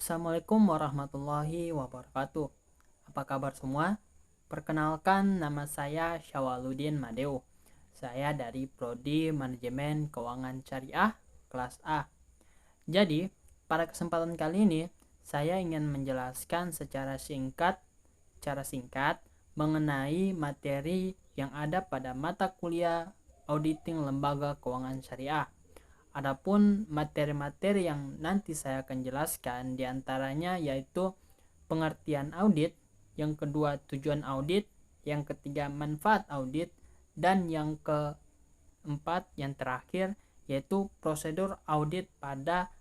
Assalamualaikum warahmatullahi wabarakatuh. Apa kabar semua? Perkenalkan, nama saya Syawaludin Madeo. Saya dari Prodi Manajemen Keuangan Syariah kelas A. Jadi, pada kesempatan kali ini saya ingin menjelaskan secara singkat mengenai materi yang ada pada mata kuliah Auditing Lembaga Keuangan Syariah. Adapun materi-materi yang nanti saya akan jelaskan diantaranya yaitu pengertian audit, yang kedua tujuan audit, yang ketiga manfaat audit, dan yang keempat yang terakhir yaitu prosedur audit pada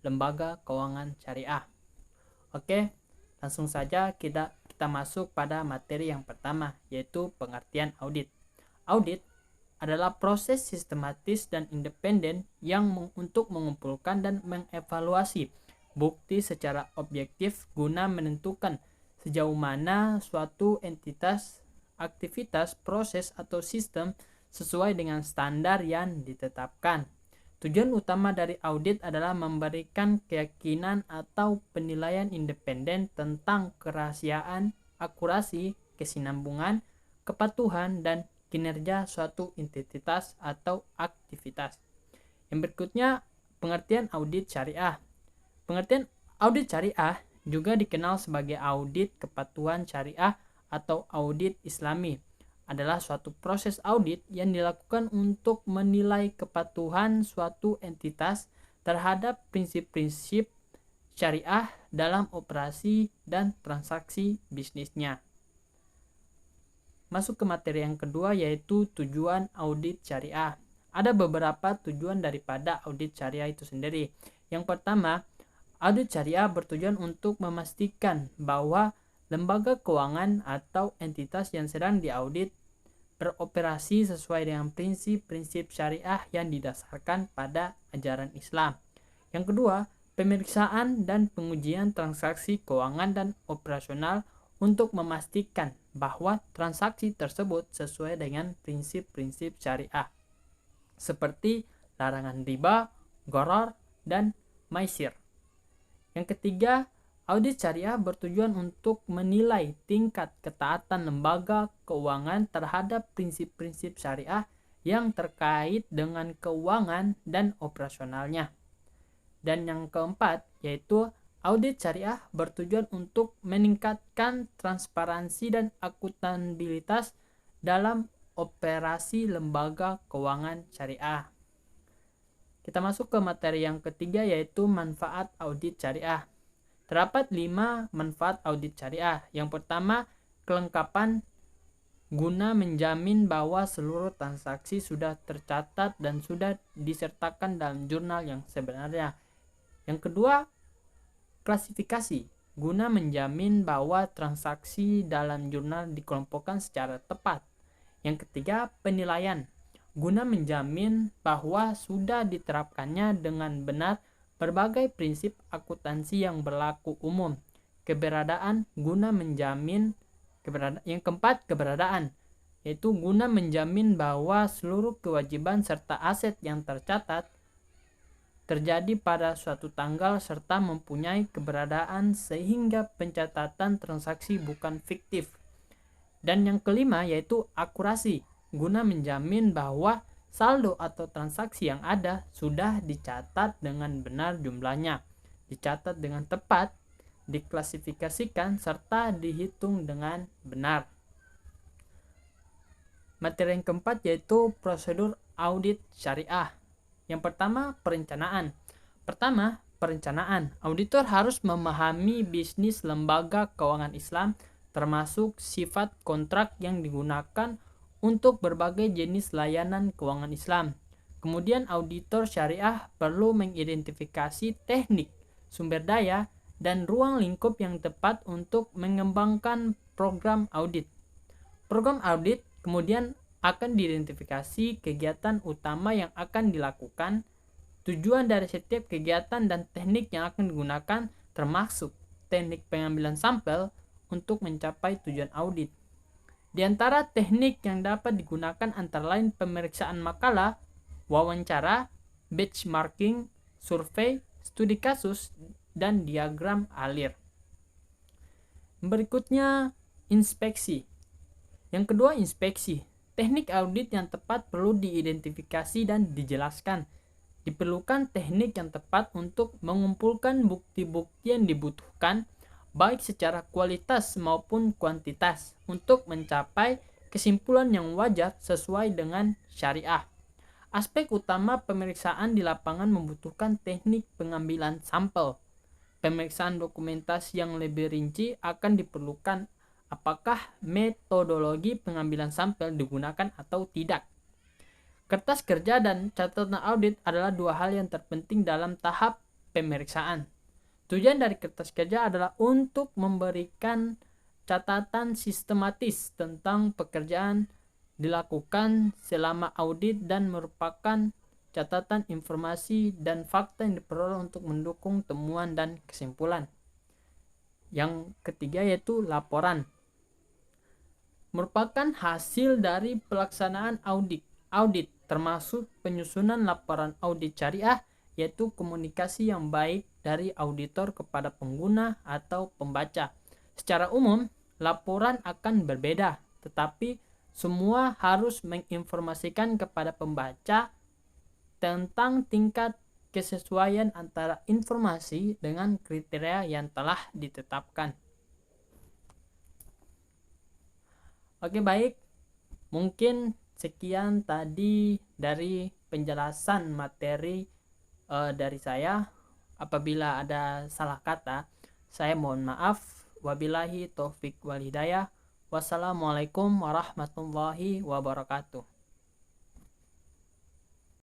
lembaga keuangan syariah. Oke, langsung saja kita masuk pada materi yang pertama yaitu pengertian audit. Audit adalah proses sistematis dan independen yang untuk mengumpulkan dan mengevaluasi bukti secara objektif guna menentukan sejauh mana suatu entitas, aktivitas, proses, atau sistem sesuai dengan standar yang ditetapkan. Tujuan utama dari audit adalah memberikan keyakinan atau penilaian independen tentang kerahasiaan, akurasi, kesinambungan, kepatuhan, dan kinerja suatu entitas atau aktivitas. Yang berikutnya, pengertian audit syariah. Pengertian audit syariah juga dikenal sebagai audit kepatuhan syariah atau audit islami. Adalah suatu proses audit yang dilakukan untuk menilai kepatuhan suatu entitas terhadap prinsip-prinsip syariah dalam operasi dan transaksi bisnisnya. Masuk ke materi yang kedua yaitu tujuan audit syariah. Ada beberapa tujuan daripada audit syariah itu sendiri. Yang pertama, audit syariah bertujuan untuk memastikan bahwa lembaga keuangan atau entitas yang sedang diaudit beroperasi sesuai dengan prinsip-prinsip syariah yang didasarkan pada ajaran Islam. Yang kedua, pemeriksaan dan pengujian transaksi keuangan dan operasional untuk memastikan bahwa transaksi tersebut sesuai dengan prinsip-prinsip syariah seperti larangan riba, gharar, dan maisir. Yang ketiga, audit syariah bertujuan untuk menilai tingkat ketaatan lembaga keuangan terhadap prinsip-prinsip syariah yang terkait dengan keuangan dan operasionalnya. Dan yang keempat, yaitu audit syariah bertujuan untuk meningkatkan transparansi dan akuntabilitas dalam operasi lembaga keuangan syariah. Kita masuk ke materi yang ketiga yaitu manfaat audit syariah. Terdapat 5 manfaat audit syariah. Yang pertama, kelengkapan guna menjamin bahwa seluruh transaksi sudah tercatat dan sudah disertakan dalam jurnal yang sebenarnya. Yang kedua, klasifikasi guna menjamin bahwa transaksi dalam jurnal dikelompokkan secara tepat. Yang ketiga, penilaian guna menjamin bahwa sudah diterapkannya dengan benar berbagai prinsip akuntansi yang berlaku umum. Keberadaan guna menjamin yang keempat, keberadaan yaitu guna menjamin bahwa seluruh kewajiban serta aset yang tercatat terjadi pada suatu tanggal serta mempunyai keberadaan sehingga pencatatan transaksi bukan fiktif. Dan yang kelima yaitu akurasi, guna menjamin bahwa saldo atau transaksi yang ada sudah dicatat dengan benar jumlahnya, dicatat dengan tepat, diklasifikasikan, serta dihitung dengan benar. Materi yang keempat yaitu prosedur audit syariah. Yang pertama, perencanaan. Perencanaan. Auditor harus memahami bisnis lembaga keuangan Islam, termasuk sifat kontrak yang digunakan untuk berbagai jenis layanan keuangan Islam. Kemudian auditor syariah perlu mengidentifikasi teknik, sumber daya, dan ruang lingkup yang tepat untuk mengembangkan program audit. Program audit kemudian akan diidentifikasi kegiatan utama yang akan dilakukan, tujuan dari setiap kegiatan dan teknik yang akan digunakan, termasuk teknik pengambilan sampel untuk mencapai tujuan audit. Di antara teknik yang dapat digunakan antara lain pemeriksaan makalah, wawancara, benchmarking, survei, studi kasus, dan diagram alir. Berikutnya, inspeksi. Yang kedua, inspeksi. Teknik audit yang tepat perlu diidentifikasi dan dijelaskan. Diperlukan teknik yang tepat untuk mengumpulkan bukti-bukti yang dibutuhkan, baik secara kualitas maupun kuantitas, untuk mencapai kesimpulan yang wajar sesuai dengan syariah. Aspek utama pemeriksaan di lapangan membutuhkan teknik pengambilan sampel. Pemeriksaan dokumentasi yang lebih rinci akan diperlukan, apakah metodologi pengambilan sampel digunakan atau tidak. Kertas kerja dan catatan audit adalah dua hal yang terpenting dalam tahap pemeriksaan. Tujuan dari kertas kerja adalah untuk memberikan catatan sistematis tentang pekerjaan dilakukan selama audit dan merupakan catatan informasi dan fakta yang diperoleh untuk mendukung temuan dan kesimpulan. Yang ketiga yaitu laporan. Merupakan hasil dari pelaksanaan audit termasuk penyusunan laporan audit syariah, yaitu komunikasi yang baik dari auditor kepada pengguna atau pembaca. Secara umum, laporan akan berbeda, tetapi semua harus menginformasikan kepada pembaca tentang tingkat kesesuaian antara informasi dengan kriteria yang telah ditetapkan. Oke, baik. Mungkin sekian tadi dari penjelasan materi dari saya. Apabila ada salah kata, saya mohon maaf. Wabillahi taufik wal hidayah. Wassalamualaikum warahmatullahi wabarakatuh.